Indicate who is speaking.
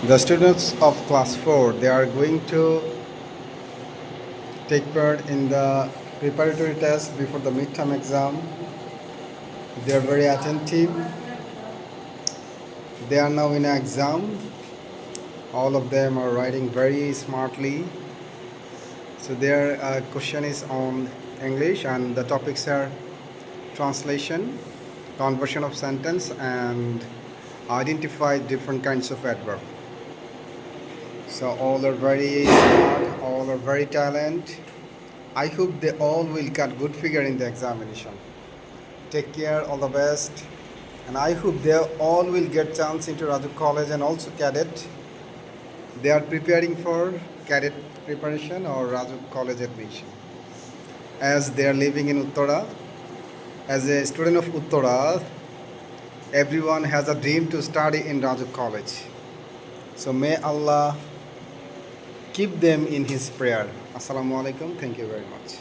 Speaker 1: The students of class 4 they are going to take part in the preparatory test before the midterm exam. They are very attentive. They are now in an exam. All of them are writing very smartly. So their question is on English and the topics are translation, conversion of sentence and identify different kinds of adverb. So all are very smart, all are very talented. I hope they all will get good figure in the examination. Take care, all the best. And I hope they all will get chance into Raju College and also cadet. They are preparing for cadet preparation or Raju College admission. As they are living in Uttara, as a student of Uttara, everyone has a dream to study in Raju College. So may Allah keep them in his prayer. Assalamu alaikum. Thank you very much.